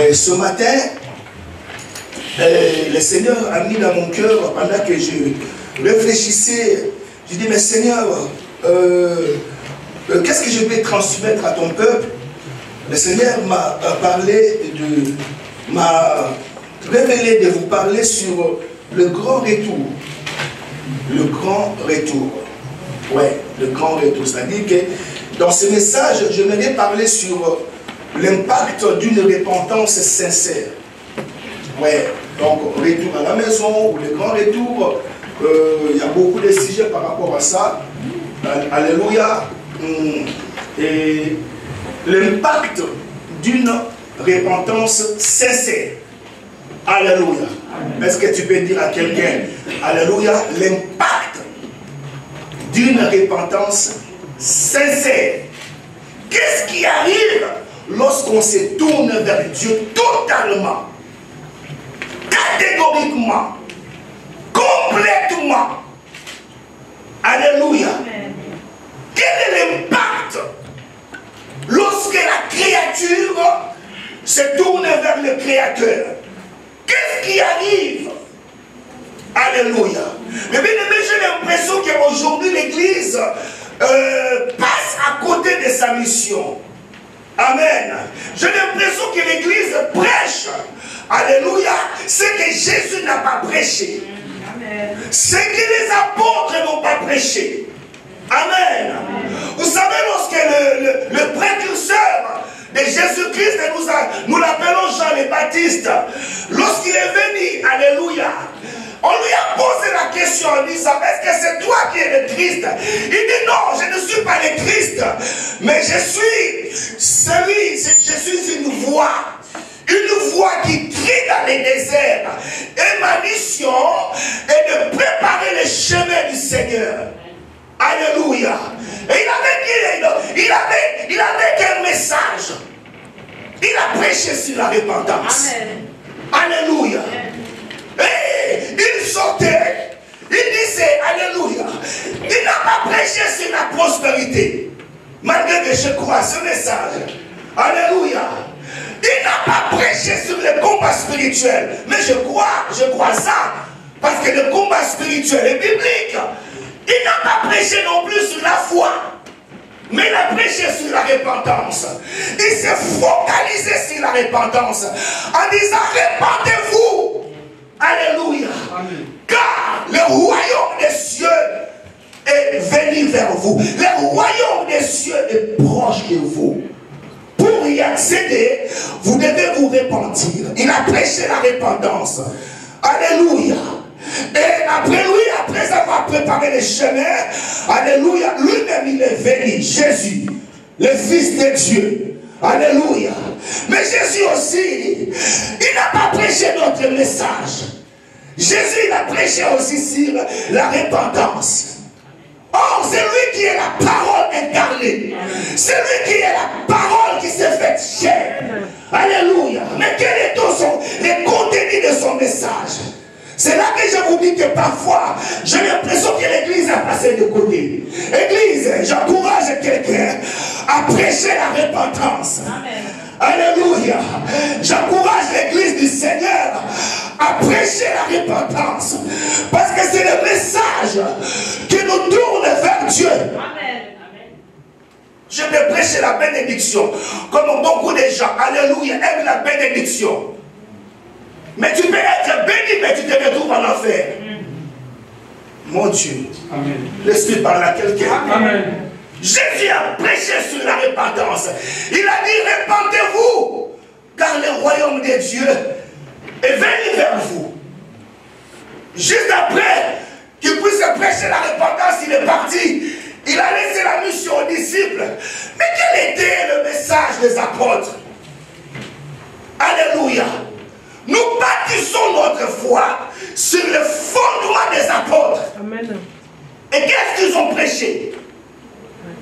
Et ce matin, le Seigneur a mis dans mon cœur, pendant que je réfléchissais, je dis, mais Seigneur, qu'est-ce que je vais transmettre à ton peuple? Le Seigneur m'a parlé m'a révélé de vous parler sur le grand retour. Le grand retour. Ouais, le grand retour. C'est-à-dire que dans ce message, je m'aimerais parler sur l'impact d'une repentance sincère. Ouais, donc retour à la maison, ou le grand retour, il y a beaucoup de sujets par rapport à ça. Alléluia. Et l'impact d'une repentance sincère. Alléluia. Est-ce que tu peux dire à quelqu'un, Alléluia, l'impact d'une repentance sincère? Qu'est-ce qui arrive lorsqu'on se tourne vers Dieu totalement, catégoriquement, complètement? Alléluia. Quel est l'impact lorsque la créature se tourne vers le Créateur? Qu'est-ce qui arrive? Alléluia. Mais bien aimé, j'ai l'impression qu'aujourd'hui l'Église passe à côté de sa mission. Amen. J'ai l'impression que l'Église prêche. Alléluia. Ce que Jésus n'a pas prêché. Amen. Ce que les apôtres n'ont pas prêché. Amen. Amen. Vous savez, lorsque le précurseur de Jésus-Christ, nous l'appelons Jean le Baptiste, lorsqu'il est venu, alléluia, on lui a posé la question en disant, est-ce que c'est toi qui es le Christ? Il dit non, je ne suis pas le Christ, mais je suis une voix qui crie dans les déserts. Et ma mission est de préparer le chemin du Seigneur. Alléluia. Et il avait qu'un message. Il a prêché sur la repentance. Amen. Alléluia. Et il sortait. Il disait, alléluia. Il n'a pas prêché sur la prospérité. Malgré que je crois ce message. Alléluia. Il n'a pas prêché sur le combat spirituel. Mais je crois ça. Parce que le combat spirituel est biblique. Il n'a pas prêché non plus sur la foi, mais il a prêché sur la repentance. Il s'est focalisé sur la repentance en disant, répentez-vous. Alléluia. Amen. Car le royaume des cieux est venu vers vous. Le royaume des cieux est proche de vous. Pour y accéder, vous devez vous repentir. Il a prêché la repentance. Alléluia. Et après avoir préparé le chemin, alléluia, lui-même il est venu, Jésus, le Fils de Dieu. Alléluia. Mais Jésus aussi, il n'a pas prêché notre message. Jésus, il a prêché aussi sur la repentance. Or, c'est lui qui est la parole incarnée. C'est lui qui est la parole qui s'est faite chair. Alléluia. Mais quel est le contenu de son message? C'est là que je vous dis que parfois, j'ai l'impression que l'Église a passé de côté. Église, j'encourage quelqu'un à prêcher la repentance. Amen. Alléluia. J'encourage l'Église du Seigneur à prêcher la repentance. Parce que c'est le message qui nous tourne vers Dieu. Amen. Je vais prêcher la bénédiction. Comme beaucoup de gens, alléluia, aiment la bénédiction. Mais tu peux être béni, mais tu te retrouves en enfer. Mon Dieu. Amen. L'Esprit parle à quelqu'un. Amen. Jésus a prêché sur la repentance. Il a dit, répentez-vous, car le royaume de Dieu est venu vers vous. Juste après qu'il puisse prêcher la repentance, il est parti. Il a laissé la mission aux disciples. Mais quel était le message des apôtres? Alléluia. Nous bâtissons notre foi sur le fondement des apôtres. Amen. Et qu'est-ce qu'ils ont prêché?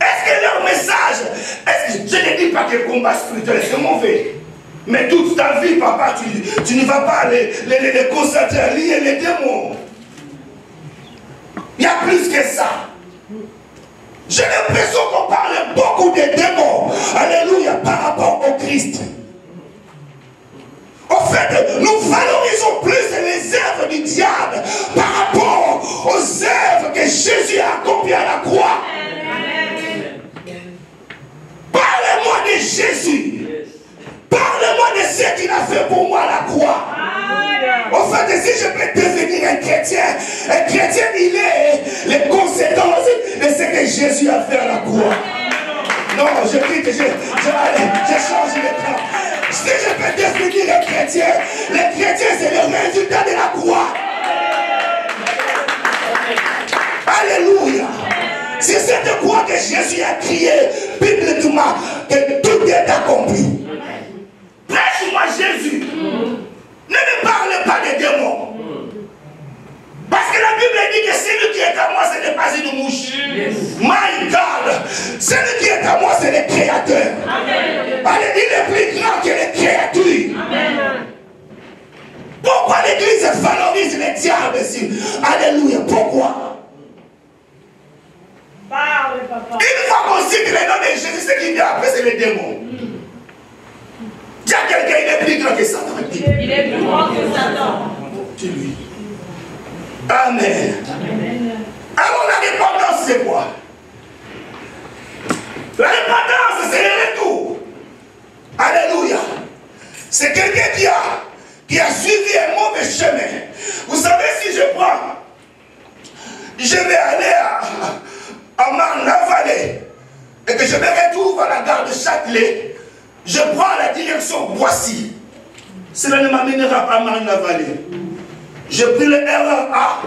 Est-ce que leur message, je ne dis pas que le combat spirituel c'est mauvais, mais toute ta vie, papa, tu ne vas pas les concentrer à lier les démons. Il y a plus que ça. J'ai l'impression qu'on parle beaucoup des démons, alléluia, par rapport au Christ. méprisons plus les œuvres du diable par rapport aux œuvres que Jésus a accomplies à la croix. Parlez-moi de Jésus. Parlez-moi de ce qu'il a fait pour moi à la croix. En fait, si je peux devenir un chrétien, il est les conséquences de ce que Jésus a fait à la croix. Non, je dis que j'ai changé de temps. Si je peux devenir un chrétien, les chrétiens, c'est le résultat de la croix. Alléluia. C'est cette croix que Jésus a crié bibliquement que tout est accompli. Prêche-moi Jésus. Ne me parle pas des démons. Parce que la Bible dit que celui qui est à moi, ce n'est pas une mouche. My God. Celui qui est à moi, c'est le Créateur. Allez, il est plus grand que les créatures. Pourquoi l'Église valorise les diables ici? Alléluia. Pourquoi? Une fois qu'on cite le nom de Jésus, ce qui vient après, c'est les démons. Dis à quelqu'un, il est plus grand que Satan. Il est plus grand que Satan. Tu lui. Amen. Alors la repentance, c'est quoi? La repentance, c'est le retour. Alléluia. C'est quelqu'un qui a suivi un mauvais chemin. Vous savez, si je vais aller à Marne-la-Vallée et que je me retrouve à la gare de Châtelet, je prends la direction Boissy. Cela ne m'amènera pas à Marne-la-Vallée. J'ai pris le RA,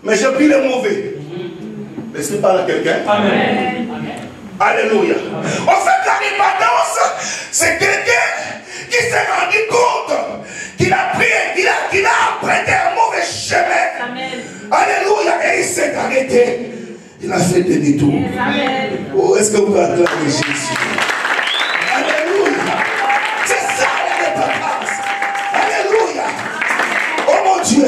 mais j'ai pris le mauvais. Est-ce que parle à quelqu'un? Amen. Alléluia. En fait, la repentance, c'est quelqu'un qui s'est rendu compte qu'il a pris, qu'il a emprunté un mauvais chemin. Amen. Alléluia. Et il s'est arrêté. Il a fait demi-tour. Oh, est-ce que vous pouvez acclamer Jésus? Alléluia. C'est ça la repentance. Alléluia. Oh mon Dieu.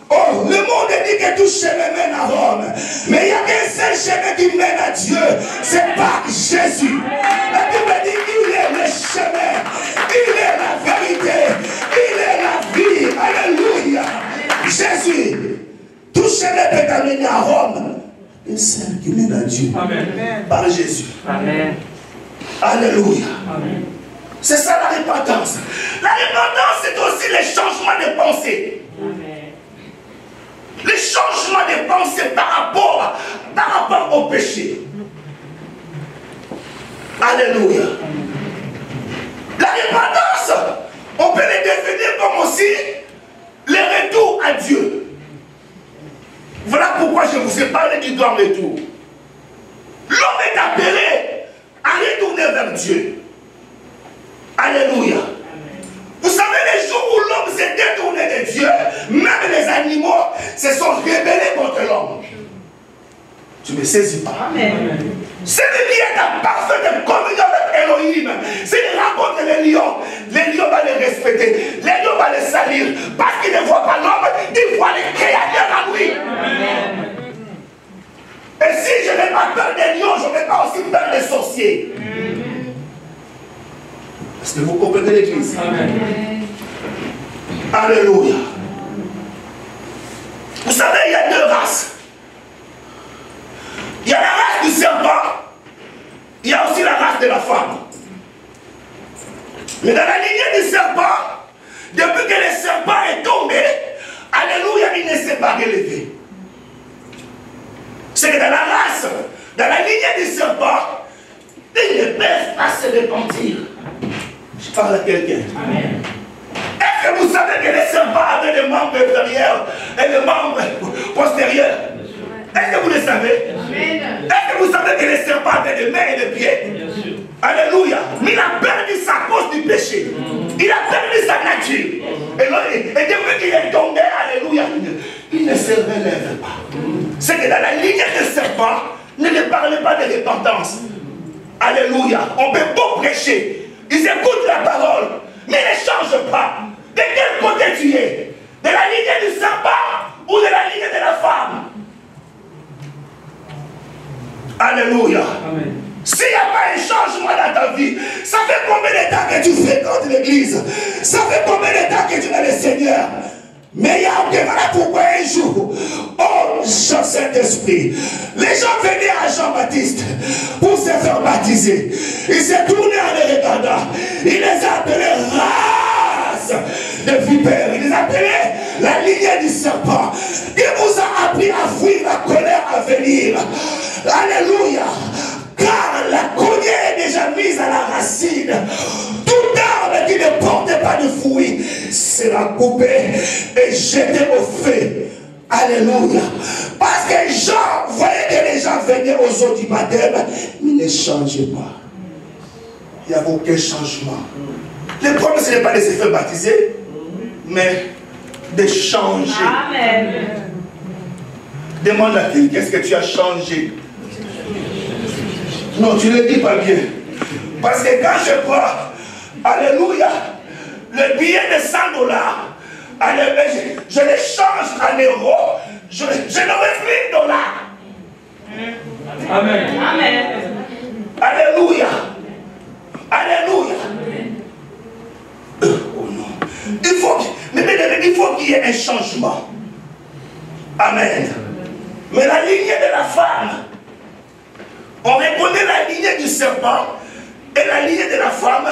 Oh, le monde dit que tout chemin mène à Rome. Mais il y a qu'un seul chemin qui mène à Dieu. C'est par Jésus. La Bible dit qu'il est le chemin. Il est la vérité. Il est la vie. Alléluia. Jésus. Tout chemin peut t'amener à Rome. Et celle qui mène à Dieu. Amen. Par Jésus. Amen. Alléluia. Amen. C'est ça la repentance. La repentance, c'est aussi le changement de pensée. Amen. Le changement de pensée par rapport au péché. Alléluia. La repentance, on peut le définir comme aussi le retour à Dieu. Voilà pourquoi je vous ai parlé du grand retour. L'homme est appelé à retourner vers Dieu. Alléluia. Vous savez, les jours où l'homme s'est détourné de Dieu, même les animaux se sont rebellés contre l'homme. Tu ne me saisis pas. Amen. Celui qui est en parfaite communion avec Elohim, s'il rencontre les lions vont les respecter, les lions vont les salir, parce qu'ils ne voient pas l'homme, ils voient les créateurs en lui. Amen. Et si je n'ai pas peur des lions, je n'ai pas aussi peur des sorciers. Amen. Est-ce que vous comprenez l'Église? Amen. Alléluia. Vous savez, il y a deux races. Il y a la race du serpent, il y a aussi la race de la femme. Mais dans la lignée du serpent, depuis que le serpent est tombé, alléluia, il ne s'est pas relevé. C'est que dans la race, dans la lignée du serpent, ils ne peuvent pas se repentir. Je parle à quelqu'un. Amen. Est-ce que vous savez que les serpents avaient des membres inférieurs et des membres postérieurs? Est-ce que vous le savez? Est-ce que vous savez que les serpents avaient des mains et des pieds? Alléluia. Mais il a perdu sa cause du péché. Il a perdu sa nature. Et depuis qu'il est tombé, alléluia, il ne se relève pas. C'est que dans la lignée des serpents, ne parlez pas de repentance. Alléluia. On peut pas prêcher. Ils écoutent la parole, mais ne changent pas. De quel côté tu es? De la lignée du serpent ou de la lignée de la femme? Alléluia. Amen. S'il n'y a pas un changement dans ta vie, ça fait combien de temps que tu fréquentes l'église? Ça fait combien de temps que tu es le Seigneur? Mais il y a voilà pourquoi un jour, oh Saint-Esprit, les gens venaient à Jean-Baptiste pour se faire baptiser. Il s'est tourné en les regardant. Il les a appelés race de vipères. Il les a appelés la lignée du serpent. Il vous a appris à fuir la colère à venir. Alléluia. Car la cognée est déjà mise à la racine. Tout arbre qui ne portait pas de fruits sera coupé et jeté au feu. Alléluia. Parce que Jean voyait que les gens venaient aux eaux du baptême, mais ne changeaient pas. Il n'y avait aucun changement. Le problème, ce n'est pas de se faire baptiser, mais de changer. Amen. Demande à qui, qu'est-ce que tu as changé? Non, tu ne le dis pas bien. Parce que quand je prends, alléluia, le billet de $100, je le change en euros, je n'aurai plus de dollars. Amen. Amen. Alléluia. Alléluia. Oh non. Il faut qu'il y ait un changement. Amen. Mais la lignée de la femme, on reconnaît la lignée du serpent et la lignée de la femme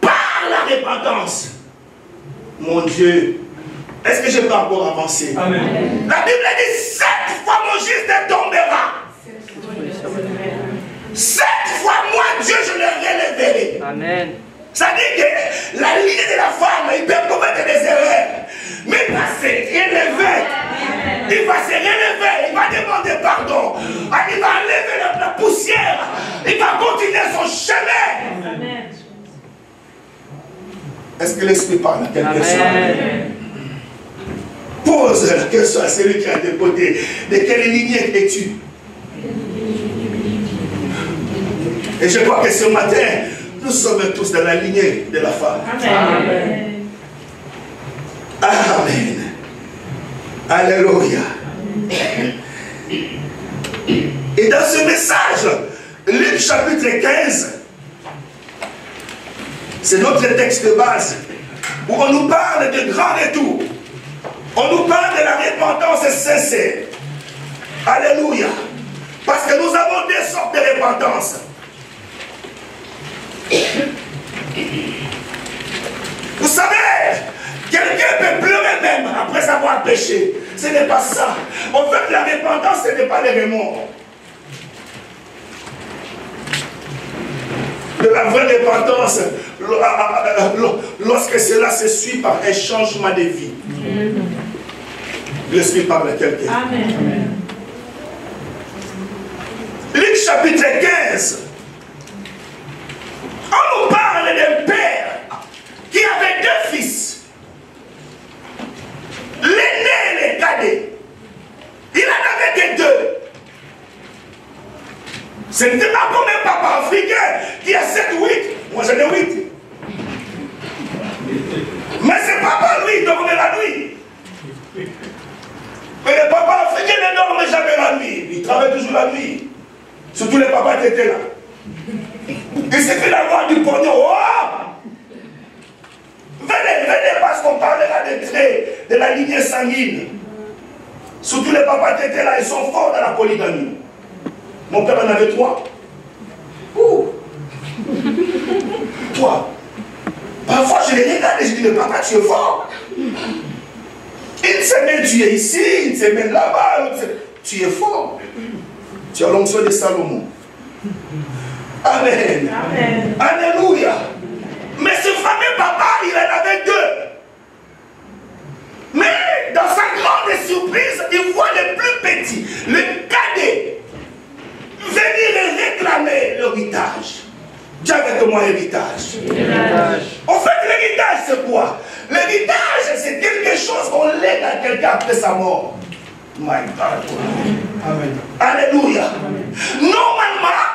par la repentance. Mon Dieu, est-ce que je peux encore avancer? Amen. La Bible dit 7 fois mon juste tombera. 7 fois moi, Dieu, je le relèverai. Amen. Ça dit que la lignée de la femme, il peut commettre des erreurs, mais il va se relever. Il va se relever, il va demander pardon. Il va enlever la poussière. Il va continuer son chemin. Amen. Est-ce que l'Esprit parle à quelque chose? Pose la question à celui qui est à tes côtés. De quelle lignée es-tu? Et je crois que ce matin, nous sommes tous dans la lignée de la femme. Amen. Amen. Alléluia. Et dans ce message, Luc chapitre 15, c'est notre texte de base, où on nous parle de grand retour. On nous parle de la repentance sincère. Alléluia. Parce que nous avons deux sortes de repentance. Vous savez, quelqu'un peut pleurer même après avoir péché. Ce n'est pas ça. En fait, la repentance, ce n'est pas les remords. De la vraie repentance, lorsque cela se suit par un changement de vie. L'Esprit parle à quelqu'un. Amen. Luc chapitre 15. On nous parle d'un père qui avait deux fils. L'aîné et le cadet. Il en avait que deux. Ce n'était pas comme un papa africain qui a 7 ou 8. Moi j'en ai 8. Mais ce papa, lui, il dormait la nuit. Mais le papa africain ne dormait jamais la nuit. Il travaille toujours la nuit. Surtout les papas qui étaient là. Il suffit d'avoir du pognon. Oh! Venez, venez, parce qu'on parlera des traits de la lignée sanguine. Surtout les papas qui étaient là, ils sont forts dans la polygamie. Mon père en avait 3. Ouh! 3. Parfois, je les regarde et je dis, mais papa, tu es fort. Une semaine, tu es ici, une semaine là-bas. Tu es fort. Tu as l'onction de Salomon. Amen. Amen. Alléluia. Mais ce fameux papa, il en avait 2. Mais dans sa grande surprise, il voit le plus petit, le cadet, venir réclamer l'héritage. Dis avec moi héritage. En fait, l'héritage, c'est quoi? L'héritage, c'est quelque chose qu'on lègue à quelqu'un après sa mort. My God. Amen. Alléluia. Normalement,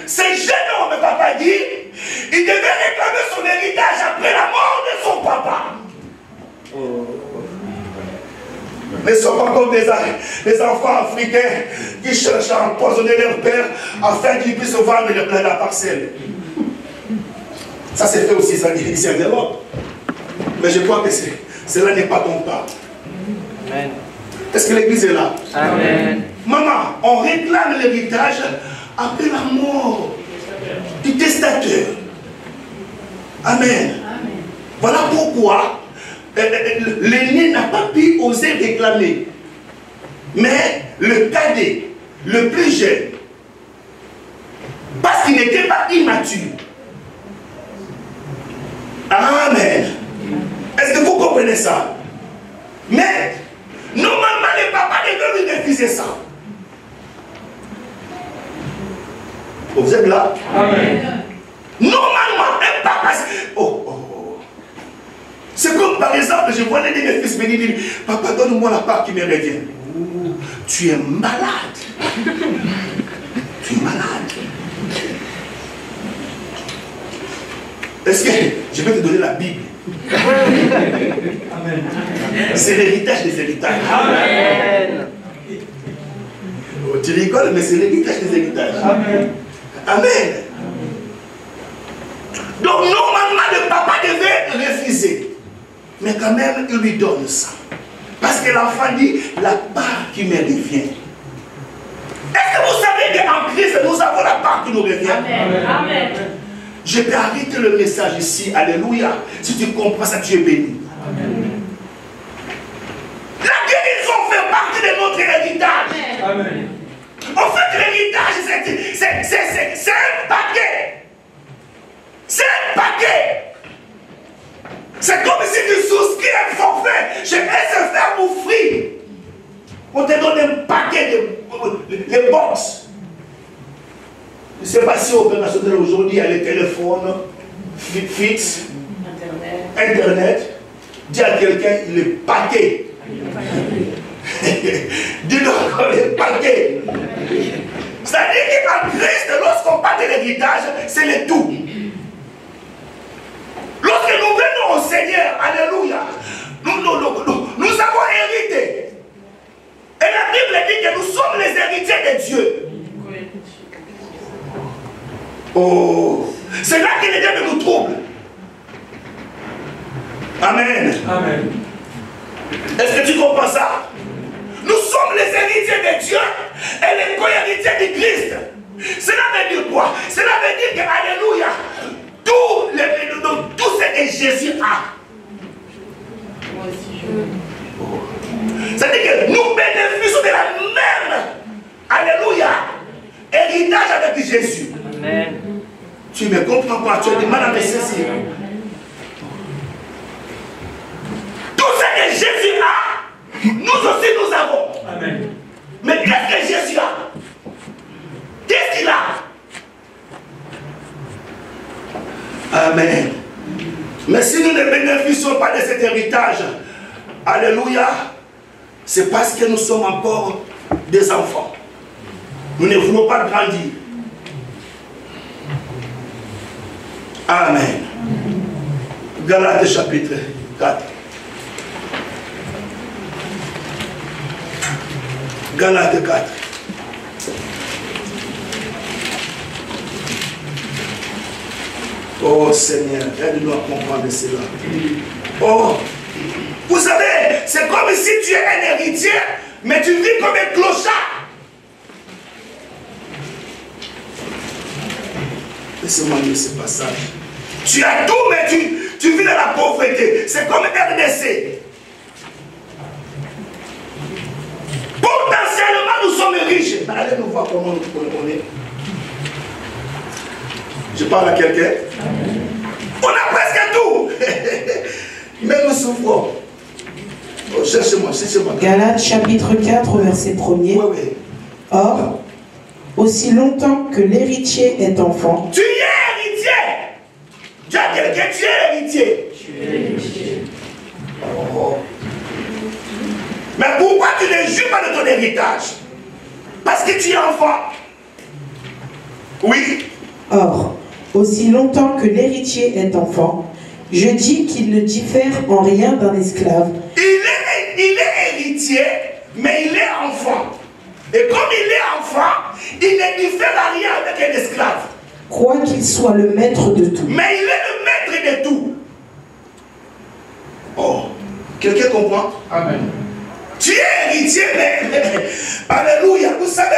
ce jeune homme, papa dit, il devait réclamer son héritage après la mort de son papa. Mais ce sont pas comme des enfants africains qui cherchent à empoisonner leur père afin qu'ils puissent vendre la parcelle. Ça s'est fait aussi ici en Europe. Mais je crois que cela n'est pas ton cas. Amen. Est-ce que l'église est là? Amen. Maman, on réclame l'héritage après la mort du testateur. Amen. Voilà pourquoi l'aîné n'a pas pu oser réclamer. Mais le cadet, le plus jeune, parce qu'il n'était pas immature. Amen. Est-ce que vous comprenez ça? Mais normalement, les papas devaient lui refuser ça. Vous êtes là? Amen. Normalement, un papa... C'est comme par exemple, je vois l'un de mes fils venir dire, papa, donne-moi la part qui me revient. Tu es malade. Tu es malade. Est-ce que je vais te donner la Bible? Amen. C'est l'héritage des héritages. Amen. Oh, tu rigoles, mais c'est l'héritage des héritages. Amen. Amen. Donc normalement le papa devait refuser. Mais quand même il lui donne ça. Parce que l'enfant dit la part qui me revient. Est-ce que vous savez qu'en Christ nous avons la part qui nous revient? Amen. Amen. Je peux arrêter le message ici. Alléluia. Si tu comprends ça, tu es béni. Amen. La guérison fait partie de notre héritage. Amen. En fait, l'héritage, c'est un paquet. C'est un paquet. C'est comme si tu souscris un forfait chez SFR ou Free. On te donne un paquet de box. Je ne sais pas si opérationnel aujourd'hui, il y a les téléphones fixes, Internet. Dis à quelqu'un, il est paquet. Dis-le encore, le paquet. C'est-à-dire qu'en Christ, lorsqu'on parle de l'héritage, c'est le tout. Lorsque nous venons au Seigneur, alléluia, nous avons hérité. Et la Bible dit que nous sommes les héritiers de Dieu. Oh, c'est là que les dieux nous troublent. Amen. Amen. Est-ce que tu comprends ça? Nous sommes les héritiers de Dieu et les co-héritiers du Christ. Cela veut dire quoi? Cela veut dire que, alléluia, tout ce que Jésus a. C'est-à-dire que nous bénéficions de la même, alléluia, héritage avec Jésus. Amen. Tu me comprends pas? Tu as du mal à me saisir. Tout ce que Jésus a, nous aussi nous avons. Amen. Mais qu'est-ce que Jésus a? Qu'est-ce qu'il a? Amen. Mais si nous ne bénéficions pas de cet héritage, alléluia, c'est parce que nous sommes encore des enfants. Nous ne voulons pas grandir. Amen. Galates chapitre 4. Galates 4. Oh Seigneur, aide-nous à comprendre cela. Oh, vous savez, c'est comme si tu es un héritier, mais tu vis comme un clochard. Laissez-moi lire ce passage. Tu as tout, mais tu vis dans la pauvreté. C'est comme RDC. Potentiellement, nous sommes riches. Mais allez nous voir comment on est. Je parle à quelqu'un. On a presque tout. Mais nous souffrons. Oh, cherchez-moi. Galates chapitre 4, verset 1er. Oui. Or, aussi longtemps que l'héritier est enfant. Tu es héritier. Dis à quelqu'un, tu es héritier. Oh. Mais pourquoi tu ne jouis pas de ton héritage? Parce que tu es enfant. Oui. Or, aussi longtemps que l'héritier est enfant, je dis qu'il ne diffère en rien d'un esclave. Il est héritier, mais il est enfant. Et comme il est enfant, il ne diffère à rien avec un esclave. Quoi qu'il soit le maître de tout. Mais il est le maître de tout. Oh, Quelqu'un comprend? Amen. Tu es héritier, mais alléluia. Vous savez,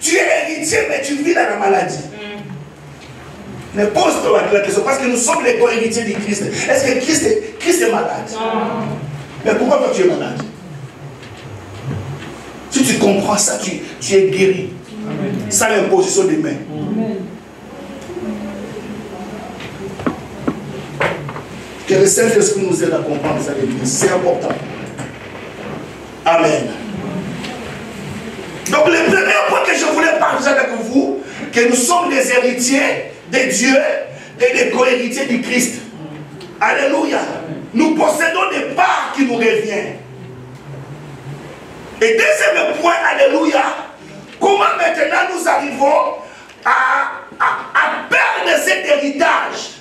tu es héritier, mais tu vis dans la maladie. Mais pose-toi la question, parce que nous sommes les co-héritiers du Christ. Est-ce que Christ est malade? Non. Mais pourquoi toi tu es malade? Si tu comprends ça, tu es guéri. Amen. Sans l'imposition des mains. Amen. Que le Saint-Esprit nous aide à comprendre ça, l'Église. C'est important. Amen. Donc le premier point que je voulais partager avec vous, que nous sommes des héritiers de Dieu et des co-héritiers du Christ. Alléluia. Nous possédons des parts qui nous reviennent. Et deuxième point, alléluia, comment maintenant nous arrivons à perdre cet héritage?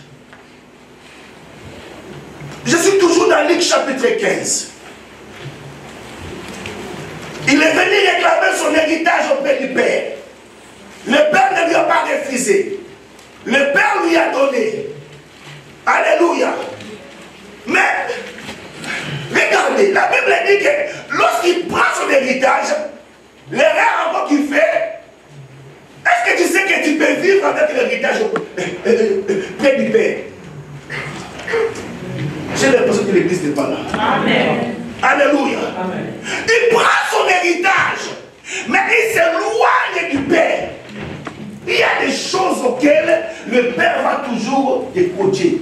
Je suis toujours dans Luc chapitre 15. Il est venu réclamer son héritage auprès du Père. Le Père ne lui a pas refusé. Le Père lui a donné. Alléluia. Mais, regardez, la Bible dit que lorsqu'il prend son héritage, l'erreur encore qu'il fait, est-ce que tu sais que tu peux vivre avec l'héritage près du Père? J'ai l'impression que l'église n'est pas là. Amen. Alléluia. Amen. Il prend son héritage, mais il s'éloigne du Père. Il y a des choses auxquelles le Père va toujours te coacher.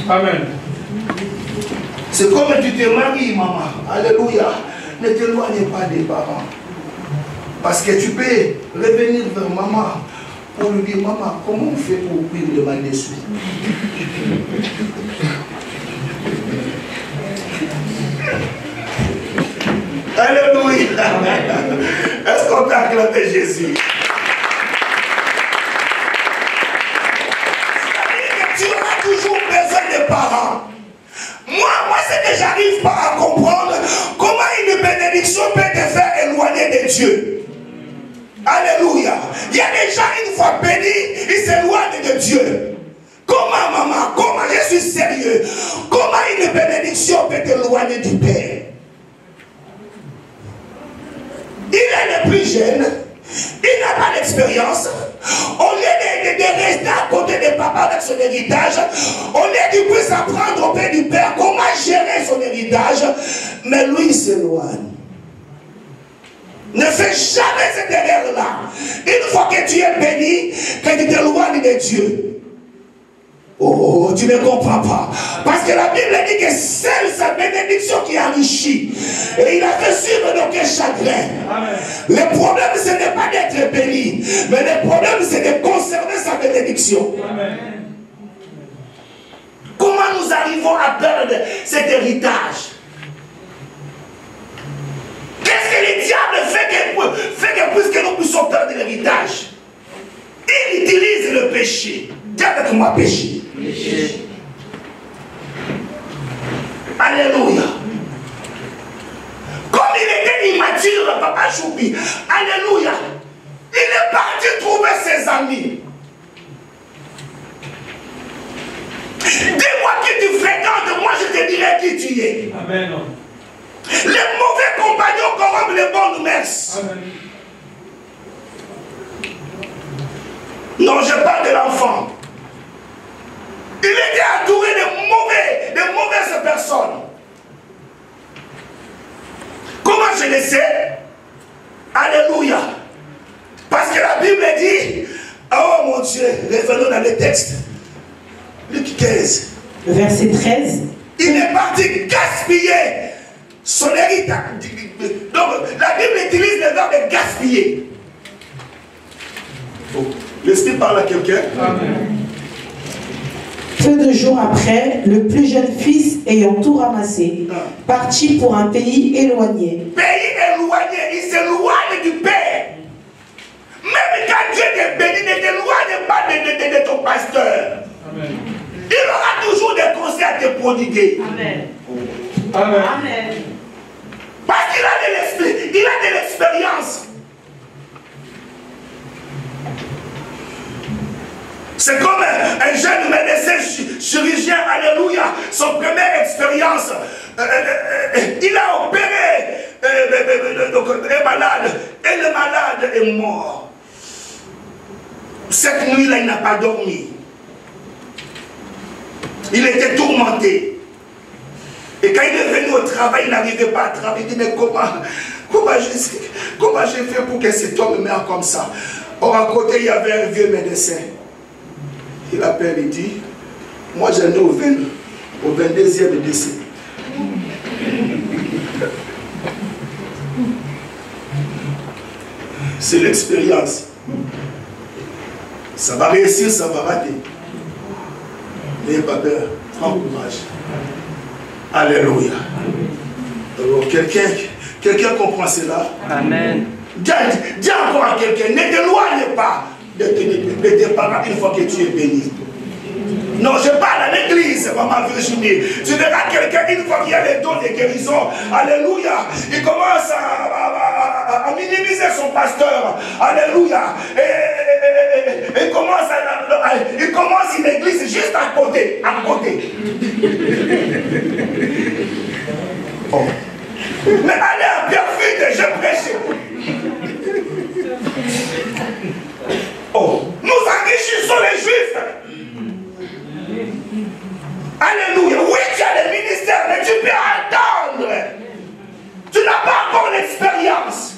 Amen. C'est comme tu te maries, maman. Alléluia. Ne t'éloigne pas des parents. Parce que tu peux revenir vers maman pour lui dire, maman, comment on fait pour vivre le mal dessus? Alléluia. Est-ce qu'on peut acclamer Jésus? Tu auras toujours besoin des parents. Moi, c'est que j'arrive pas à comprendre comment une bénédiction peut te faire éloigner de Dieu. Alléluia. Il y a des gens, une fois bénis, ils s'éloignent de Dieu. Comment, maman? Comment? Je suis sérieux. Comment une bénédiction peut t'éloigner du Père? Il est le plus jeune. Il n'a pas d'expérience. Au lieu de rester à côté de papa avec son héritage, au lieu qu'il puisse apprendre auprès du Père comment gérer son héritage, mais lui il s'éloigne. Ne fais jamais cette erreur-là. Une fois que tu es béni, que tu t'éloignes de Dieu. Oh, tu ne comprends pas. Parce que la Bible dit que seule sa bénédiction qui enrichit. Et il a fait suivre d'aucun chagrin. Amen. Le problème, ce n'est pas d'être béni. Mais le problème, c'est de conserver sa bénédiction. Amen. Comment nous arrivons à perdre cet héritage? Qu'est-ce que le diable fait que puisque nous puissions perdre l'héritage? Il utilise le péché. Dis avec moi péché. Péché. Alléluia. Comme il était immature, papa Choupi, alléluia, il est parti trouver ses amis. Dis-moi qui tu fréquentes, moi je te dirai qui tu es. Amen. Les mauvais compagnons corrompent les bonnes mœurs. Amen. Non, je parle de l'enfant. Il était entouré de mauvaises personnes. Comment je le sais? Alléluia. Parce que la Bible dit, oh mon Dieu, revenons dans le texte. Luc 15. Verset 13. Il est parti gaspiller son héritage. Donc la Bible utilise le verbe gaspiller. Oh. L'Esprit parle à quelqu'un. Amen. Peu de jours après, le plus jeune fils, ayant tout ramassé, partit pour un pays éloigné. Pays éloigné, il s'éloigne du Père. Même quand Dieu te bénit, ne t'éloigne pas de ton pasteur. Amen. Il aura toujours des conseils à te prodiguer. Amen. Amen. Amen. Parce qu'il a de l'esprit, il a de l'expérience. C'est comme un jeune médecin chirurgien, alléluia, son première expérience. Il a opéré un malade et le malade est mort. Cette nuit-là, il n'a pas dormi. Il était tourmenté. Et quand il est venu au travail, il n'arrivait pas à travailler. Il dit, mais comment j'ai fait pour que cet homme meure comme ça? Or, à côté, il y avait un vieux médecin. Il appelle, il dit, moi j'en ai au 22e décès. C'est l'expérience. Ça va réussir, ça va rater. N'ayez pas peur, prends courage. Alléluia. Alors, quelqu'un comprend cela? Amen. Dis encore à quelqu'un, ne t'éloigne pas de tes parents une fois que tu es béni. Non, je parle à l'église, maman Virginie. Tu verras quelqu'un, une fois qu'il y a les dons de guérison, alléluia, il commence à minimiser son pasteur, alléluia, et il commence une église juste à côté, Oh. Mais allez à Pierrefitte, je prêche. Oh, nous enrichissons les Juifs. Alléluia. Oui, tu as le ministère, mais tu peux attendre. Tu n'as pas encore l'expérience.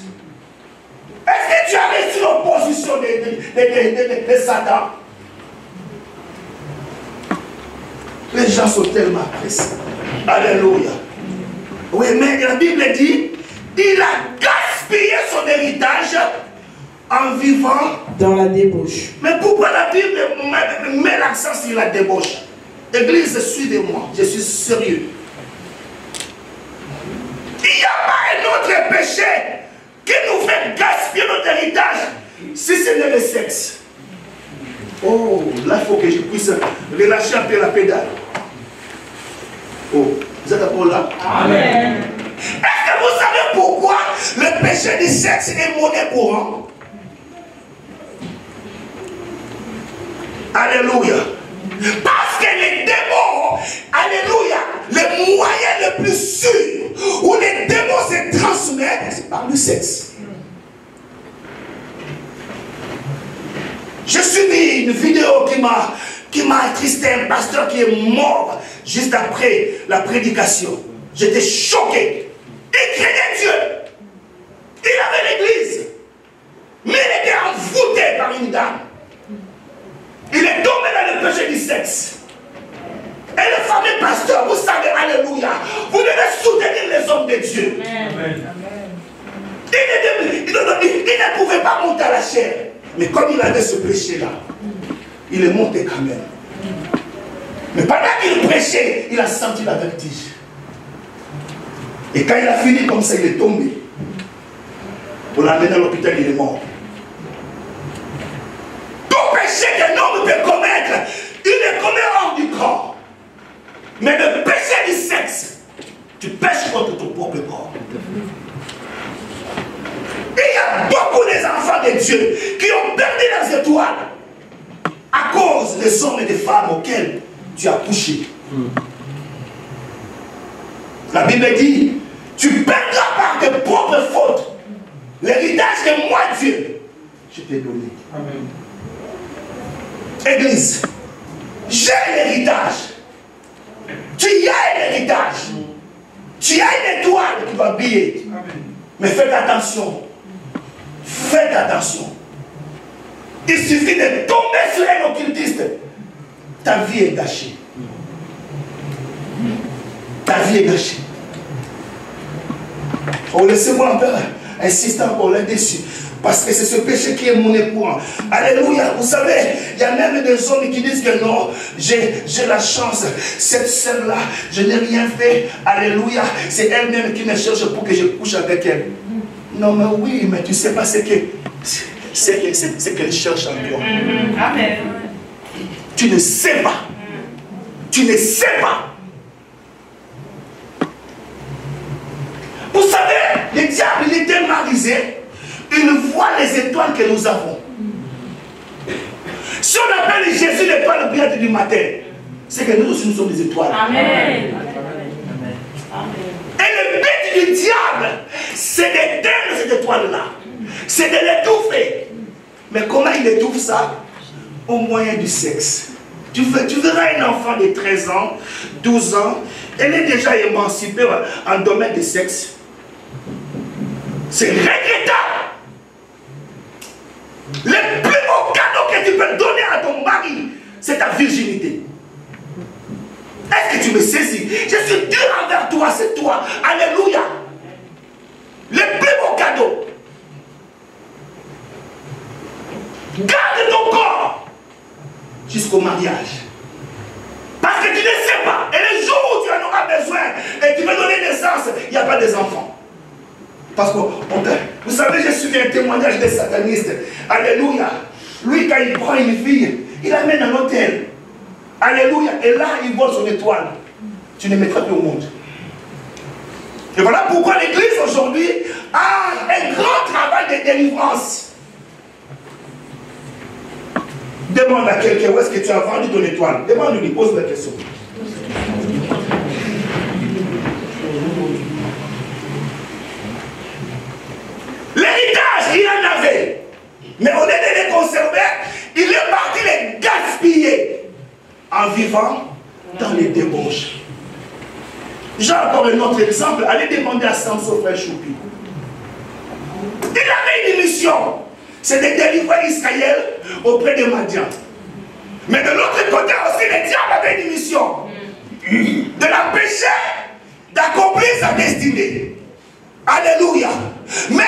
Est-ce que tu as reçu l'opposition de Satan? Les gens sont tellement pressés. Alléluia. Oui, mais la Bible dit, il a gaspillé son héritage en vivant dans la débauche. Mais pourquoi la Bible met l'accent sur la débauche? Église, suivez-moi, je suis sérieux. Il n'y a pas un autre péché qui nous fait gaspiller notre héritage si ce n'est le sexe. Oh, là il faut que je puisse relâcher un peu la pédale. Oh, vous êtes d'accord là? Amen. Est-ce que vous savez pourquoi le péché du sexe est monnaie courante? Alléluia. Parce que les démons, alléluia, le moyen le plus sûr où les démons se transmettent, c'est par le sexe. Je suis une vidéo qui m'a attristé, un pasteur qui est mort juste après la prédication. J'étais choqué. Il craignait Dieu. Il avait l'église. Mais il était envoûté par une dame. Il est tombé dans le péché du sexe. Et le fameux pasteur, vous savez, alléluia, vous devez soutenir les hommes de Dieu. Amen. Il ne pouvait pas monter à la chair. Mais comme il avait ce péché-là, il est monté quand même. Mais pendant qu'il prêchait, il a senti la vertige. Et quand il a fini comme ça, il est tombé. Pour l'amener à l'hôpital, il est mort. Tout péché qu'un homme peut commettre, il le commet hors du corps. Mais le péché du sexe, tu pêches contre ton propre corps. Et il y a beaucoup d'enfants de Dieu qui ont perdu leurs étoiles à cause des hommes et des femmes auxquels tu as couché. La Bible dit, tu perdras par tes propres fautes l'héritage que moi, Dieu, je t'ai donné. Amen. Église, j'ai l'héritage. Tu y as l'héritage. Tu as une étoile qui va briller. Amen. Mais faites attention. Faites attention. Il suffit de tomber sur un occultiste. Ta vie est gâchée. Ta vie est gâchée. Oh, laissez-moi encore insister encore là-dessus. Parce que c'est ce péché qui est mon époux. Alléluia. Vous savez, il y a même des hommes qui disent que non, j'ai la chance. Cette sœur-là, je n'ai rien fait. Alléluia. C'est elle-même qui me cherche pour que je couche avec elle. Non, mais oui, mais tu ne sais pas ce qu'elle cherche en toi. Amen. Tu ne sais pas. Tu ne sais pas. Vous savez, le diable, il est tellement rusé. Il voit les étoiles que nous avons. Si on appelle Jésus l'étoile brillante du matin, c'est que nous aussi nous sommes des étoiles. Amen. Et le but du diable, c'est d'éteindre cette étoile-là. C'est de l'étouffer. Mais comment il étouffe ça? Au moyen du sexe. Tu verras un enfant de 13 ans, 12 ans, elle est déjà émancipée en domaine du sexe. C'est regrettable. Le plus beau cadeau que tu peux donner à ton mari, c'est ta virginité. Est-ce que tu me saisis? Je suis dur envers toi, c'est toi. Alléluia. Le plus beau cadeau. Garde ton corps jusqu'au mariage. Parce que tu ne sais pas. Et le jour où tu en auras besoin et tu veux donner naissance, il n'y a pas des enfants. Parce que, vous savez, j'ai suivi un témoignage des satanistes. Alléluia. Lui, quand il prend une fille, il l'amène à l'hôtel. Alléluia. Et là, il vole son étoile. Tu ne mettras plus au monde. Et voilà pourquoi l'église aujourd'hui a un grand travail de délivrance. Demande à quelqu'un où est-ce que tu as vendu ton étoile. Demande-lui, pose la question. L'héritage, il en avait. Mais au lieu de les conserver, il est parti les gaspiller en vivant dans les débauches. J'ai encore un autre exemple. Allez demander à Samson frère Choupi. Il avait une mission. C'est de délivrer Israël auprès de Madian. Mais de l'autre côté aussi, le diable avait une mission. De l'empêcher d'accomplir sa destinée. Alléluia. Mais,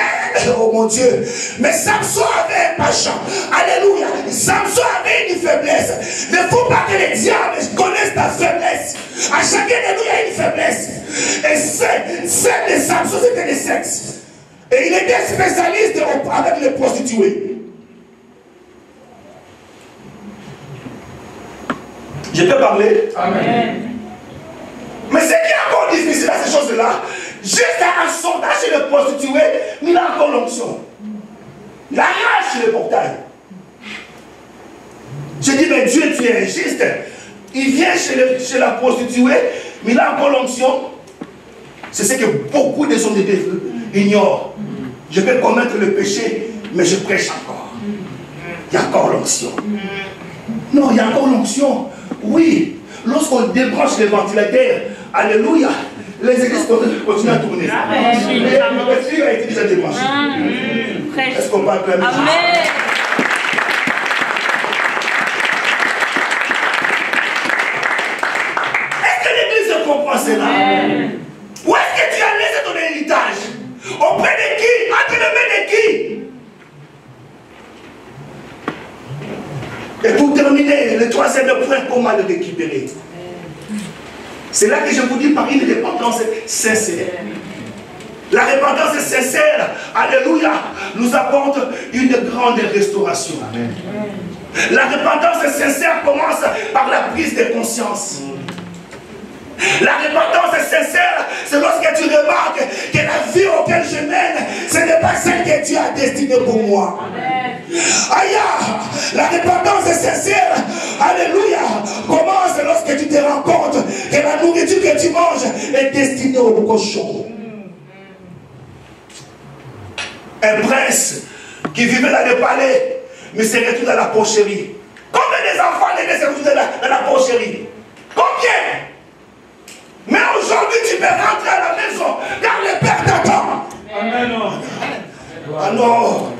oh mon Dieu, mais Samson avait un penchant. Alléluia. Samson avait une faiblesse. Ne faut pas que les diables connaissent ta faiblesse. À chacun de nous, il y a une faiblesse. Et celle de Samson, c'était le sexe. Et il était spécialiste avec les prostituées. Je peux parler? Amen. Mais ce qui est encore difficile à ces choses-là, juste un sondage chez les prostituées, il a encore l'onction. Il arrache le portail. Je dis, mais Dieu, tu es injuste. Il vient chez la prostituée, mais il a encore l'onction. C'est ce que beaucoup de gens ignorent. Je vais commettre le péché, mais je prêche encore. Il y a encore l'onction. Non, il y a encore l'onction. Oui, lorsqu'on débranche les ventilateurs, alléluia, les églises continuent à tourner. Le fil a été déjà débranché. Est-ce qu'on peut acclamer? Amen. Est-ce que l'église comprend cela? Où est-ce que tu as laissé ton héritage? Auprès de qui? Entre les mains de qui? Et pour terminer, le troisième point, comment le récupérer? C'est là que je vous dis par une repentance sincère. La repentance sincère, alléluia, nous apporte une grande restauration. Amen. La repentance sincère commence par la prise de conscience. La repentance sincère, c'est lorsque tu remarques que la vie auquel je mène, ce n'est pas celle que Dieu a destinée pour moi. Aïe, la repentance sincère, alléluia, commence lorsque tu te rends compte que la nourriture que tu manges est destinée au cochon. Un prince qui vivait dans le palais, mais se retrouve dans la porcherie. Combien des enfants se retrouvent dans la porcherie? Combien? Mais aujourd'hui, tu peux rentrer à la maison, car le Père t'attend. Amen. Ah non.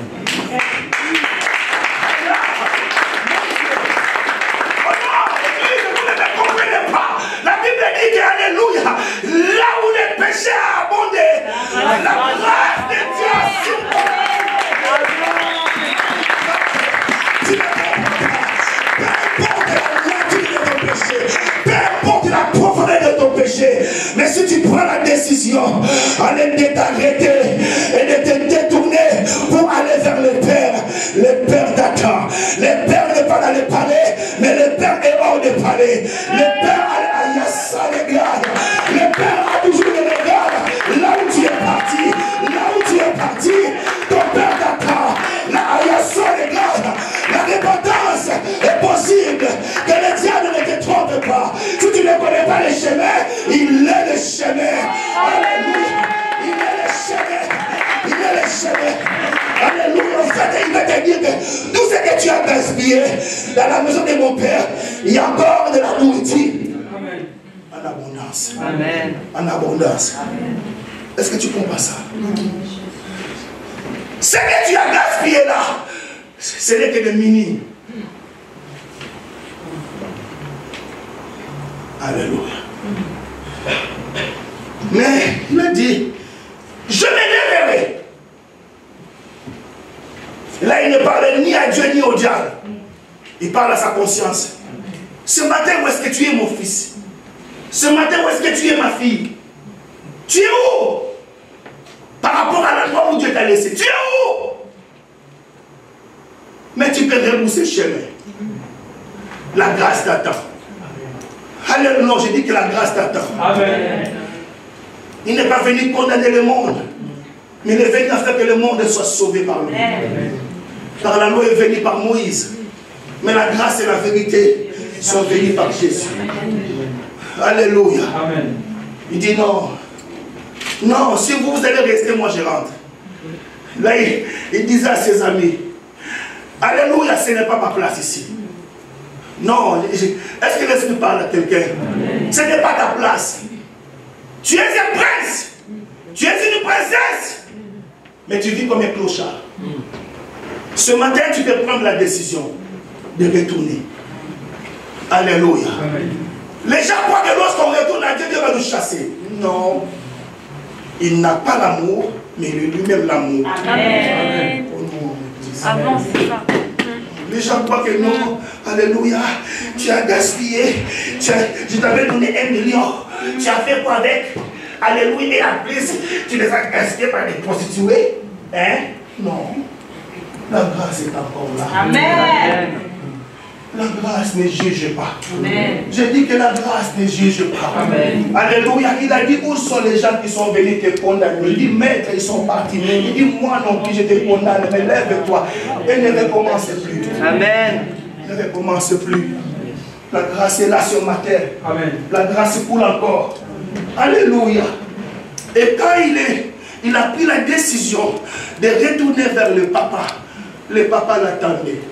La Bible dit que, alléluia, là où le péché a abondé, la grâce de Dieu a surpris. Peu importe la profondeur de ton péché, mais si tu prends la décision de t'arrêter et de te détourner pour aller vers le Père t'attend. Le Père n'est pas dans le palais, mais le Père est hors du palais. Le Père a Yassa les gardes. Le Père a toujours le regard là où tu es parti. Là où tu es parti, ton Père t'attend. La Yassa les gardes. La repentance est possible gaspillé. Dans la maison de mon Père, il y a encore de la nourriture. Amen. En abondance. Amen. En abondance. Est-ce que tu comprends ça? Ce que tu as gaspillé là, ce n'est que des mini. Alléluia. Mais il a dit, je m'énerverai. Là, il ne parle ni à Dieu ni au diable. Il parle à sa conscience. Ce matin, où est-ce que tu es mon fils? Ce matin, où est-ce que tu es ma fille? Tu es où? Par rapport à l'endroit où Dieu t'a laissé. Tu es où? Mais tu peux repousser le chemin. La grâce t'attend. Alléluia, non, j'ai dit que la grâce t'attend. Amen. Il n'est pas venu condamner le monde, mais il est venu afin que le monde soit sauvé par lui. Car la loi est venue par Moïse, mais la grâce et la vérité sont venues par Jésus. Alléluia. Amen. Il dit non. Non, si vous allez rester, moi je rentre. Là, il disait à ses amis, alléluia, ce n'est pas ma place ici. Non, est-ce que l'Esprit parle à quelqu'un? Ce n'est pas ta place. Tu es un prince. Tu es une princesse. Mais tu vis comme un clochard. Ce matin, tu peux prendre la décision de retourner. Alléluia. Amen. Les gens croient que lorsqu'on retourne à Dieu, Dieu va nous chasser. Non. Il n'a pas l'amour, mais il est lui-même l'amour. Amen. Au nom de Jésus. Avance, c'est ça. Les gens croient que non, alléluia, tu as gaspillé, je t'avais donné 1 million, tu as fait quoi avec? Alléluia, et en plus, tu les as gaspillés par des prostituées. Hein? Non. La grâce est encore là. Amen. La grâce ne juge pas. Amen. J'ai dit que la grâce ne juge pas. Amen. Alléluia. Il a dit, où sont les gens qui sont venus te condamner? Il dit, maître, ils sont partis. Il dit, moi non plus, je te condamne, mais lève-toi et ne recommence plus. Amen. Ne recommence plus. La grâce est là sur ma terre. Amen. La grâce coule encore. Alléluia. Et quand il a pris la décision de retourner vers le papa l'attendait.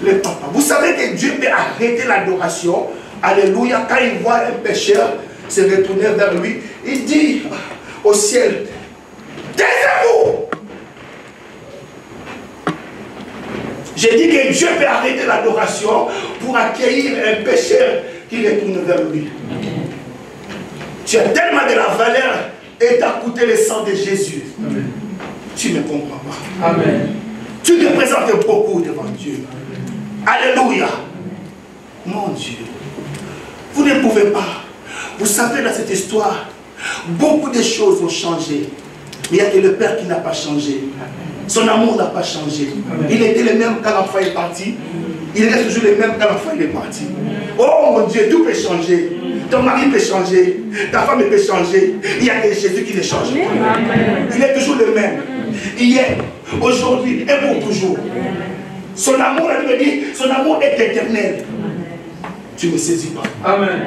Le papa. Vous savez que Dieu peut arrêter l'adoration. Alléluia. Quand il voit un pécheur se retourner vers lui, il dit au ciel, taisez-vous. J'ai dit que Dieu peut arrêter l'adoration pour accueillir un pécheur qui retourne vers lui. Tu as tellement de la valeur et t'as coûté le sang de Jésus. Amen. Tu ne comprends pas. Amen. Tu représentes beaucoup devant Dieu. Alléluia. Mon Dieu. Vous ne pouvez pas. Vous savez, dans cette histoire, beaucoup de choses ont changé. Mais il n'y a que le Père qui n'a pas changé. Son amour n'a pas changé. Il était le même quand l'enfant est parti. Il reste toujours le même quand l'enfant est parti. Oh mon Dieu, tout peut changer. Ton mari peut changer. Ta femme peut changer. Il n'y a que Jésus qui ne change pas. Il est toujours le même. Hier, aujourd'hui et pour toujours. Son amour, la Bible dit, son amour est éternel. Tu ne me saisis pas. Amen.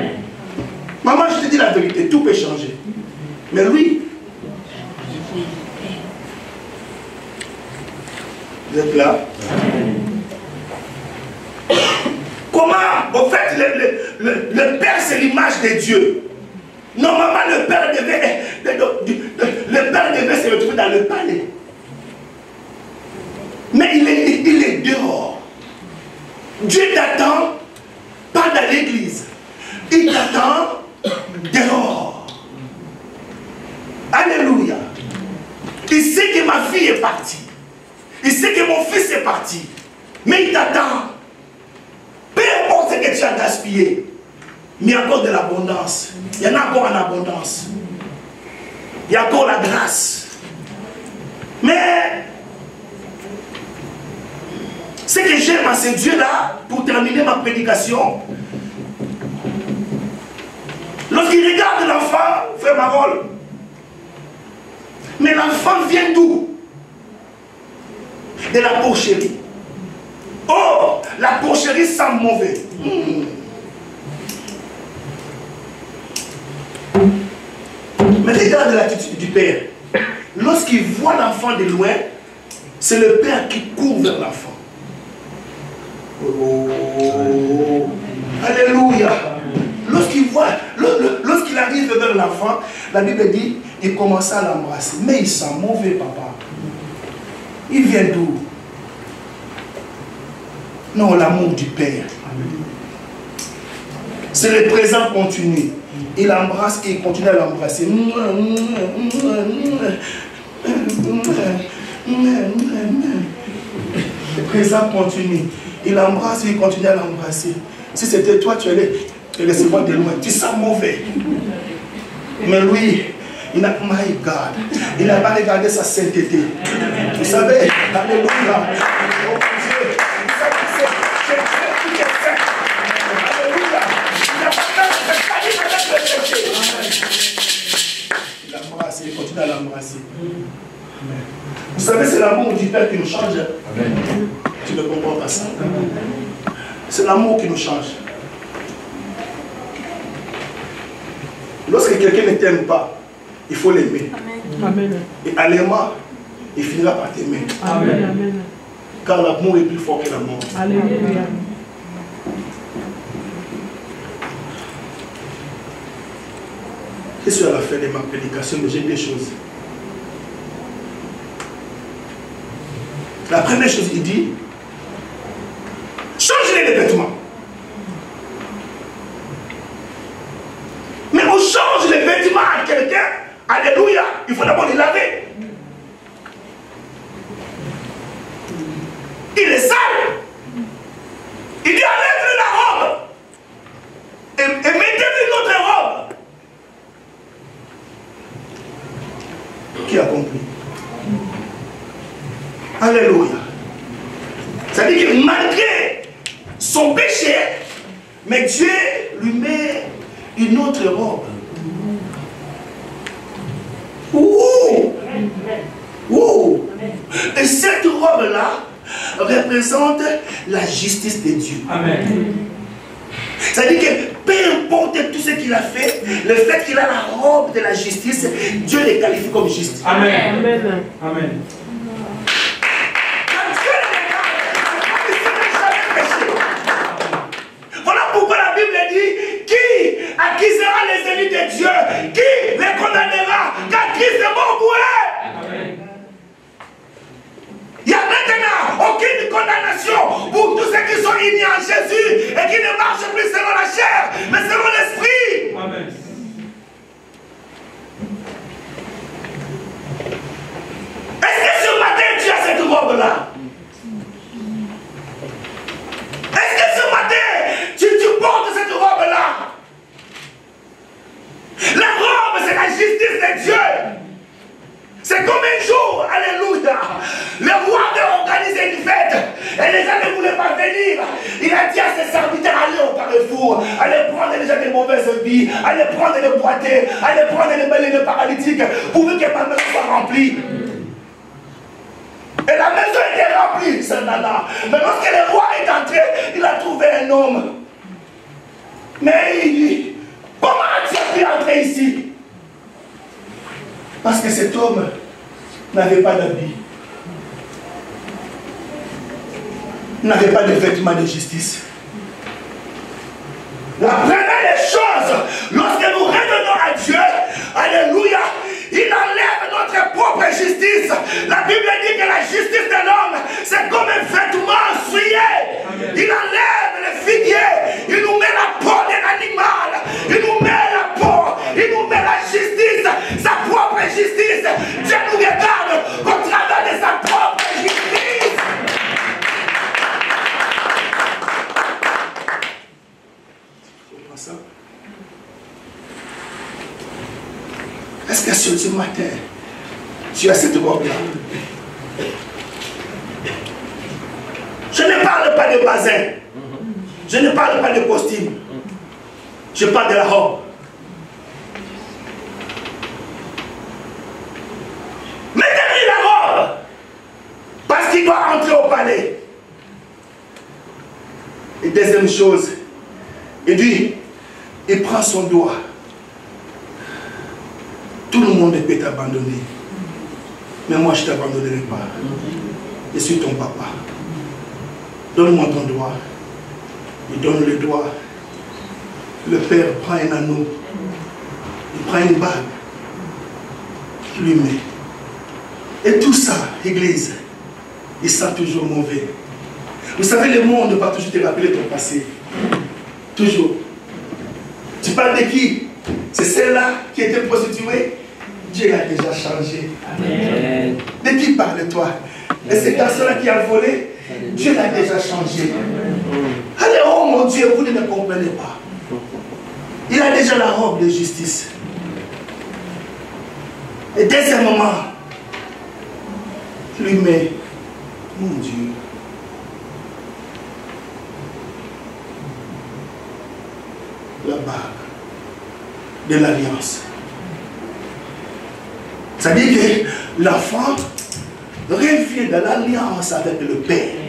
Maman, je te dis la vérité, tout peut changer. Mais lui, vous êtes là? Comment, au fait, le Père, c'est l'image de Dieu. Normalement, le Père devait se retrouver dans le palais. Mais il est dehors. Dieu t'attend, pas dans l'église. Il t'attend dehors. Alléluia. Il sait que ma fille est partie. Il sait que mon fils est parti. Mais il t'attend. Peu importe ce que tu as gaspillé. Mais il y a encore de l'abondance. Il y en a encore en abondance. Il y a encore la grâce. Mais ce que j'aime à ce Dieu-là, pour terminer ma prédication, lorsqu'il regarde l'enfant, frère Marol, mais l'enfant vient d'où? De la porcherie. Oh, la porcherie sent mauvais. Mais regarde l'attitude du père. Lorsqu'il voit l'enfant de loin, c'est le père qui court vers l'enfant. Oh. Alléluia. Lorsqu'il arrive vers l'enfant, la Bible dit, il commença à l'embrasser. Mais il sent mauvais, papa. Il vient d'où? Non, l'amour du Père. C'est le présent continu. Il embrasse et il continue à l'embrasser. Le présent continue. Il embrasse et il continue à l'embrasser. Si c'était toi, tu allais recevoir de loin. Tu sens mauvais. Mais lui, il n'a pas regardé sa sainteté. Vous savez, alléluia. Oh Dieu, vous savez, c'est Dieu qui est saint. Alléluia. Il n'a pas peur de se salir avec le péché. Il l'embrasse, il continue à l'embrasser. Vous savez, c'est l'amour du Père qui nous change. Amen. Tu ne comprends pas ça. C'est l'amour qui nous change. Lorsque quelqu'un ne t'aime pas, il faut l'aimer. Amen. Et à l'aimant, il finira par t'aimer. Amen. Car l'amour est plus fort que la mort. Alléluia. Je suis à la fin de ma prédication, mais j'ai deux choses. La première chose, il dit, changez les vêtements. Mais on change les vêtements à quelqu'un, alléluia, il faut d'abord les laver. Il est sale. Il dit, enlève-lui la robe. Et mettez-lui une autre robe. Qui a compris? Alléluia. Ça veut dire que malgré son péché, mais Dieu lui met une autre robe. Ouh! Ouh! Et cette robe-là représente la justice de Dieu. Amen. Ça veut dire que peu importe tout ce qu'il a fait, le fait qu'il a la robe de la justice, Dieu les qualifie comme juste. Amen. Amen. Amen. Voilà pourquoi la Bible dit, qui accusera les ennemis de Dieu? Qui les condamnera? Car Christ est mort pour eux. Il n'y a maintenant aucune condamnation pour tous ceux qui sont unis en Jésus et qui ne marchent plus selon la chair, mais selon l'esprit. Amen. Est-ce que ce matin tu as cette robe-là? Est-ce que ce matin tu portes cette robe-là? La robe, c'est la justice de Dieu. C'est comme un jour, alléluia, le roi a organisé une fête et les gens ne voulaient pas venir. Il a dit à ses serviteurs, allez au carrefour, allez prendre les gens de mauvaises vies, allez prendre les boiteux, allez prendre les belles et les paralytiques, pourvu que ma maison soit remplie. Et la maison était remplie, celle-là. Mais lorsque le roi est entré, il a trouvé un homme. Mais il dit, comment tu as pu entrer ici? Parce que cet homme n'avait pas d'habit. N'avait pas de vêtements de justice. La première des choses, lorsque nous revenons à Dieu, alléluia, il enlève notre propre justice. La Bible dit que la justice de l'homme, c'est comme un vêtement souillé. Il enlève le figuier, il nous met la peau d'un animal, il nous met la peau, il nous met la justice, sa propre justice. Dieu nous regarde au travers de sa propre justice. Tu comprends ça? Est-ce que ce matin, tu as cette robe-là? Je ne parle pas de bazin. Je ne parle pas de costume. Je parle de la robe. Mettez-lui la robe. Parce qu'il doit entrer au palais. Et deuxième chose, il dit, il prend son doigt. Tout le monde peut t'abandonner. Mais moi, je ne t'abandonnerai pas. Je suis ton papa. Donne-moi ton doigt. il donne le doigt. Le père prend un anneau, il prend une bague, il lui met. Et tout ça, Église, il sent toujours mauvais. Vous savez, le monde ne va pas toujours te rappeler ton passé. Toujours. Tu parles de qui? C'est celle-là qui était prostituée. Dieu l'a déjà changé. Amen. De qui parle-toi? Et cette personne-là qui a volé, Dieu l'a déjà changé. Allez, oh mon Dieu, vous ne me comprenez pas. Il a déjà la robe de justice. Et deuxièmement, il lui met, mon Dieu, la bague de l'alliance. Ça dit que l'enfant revient dans l'alliance avec le Père.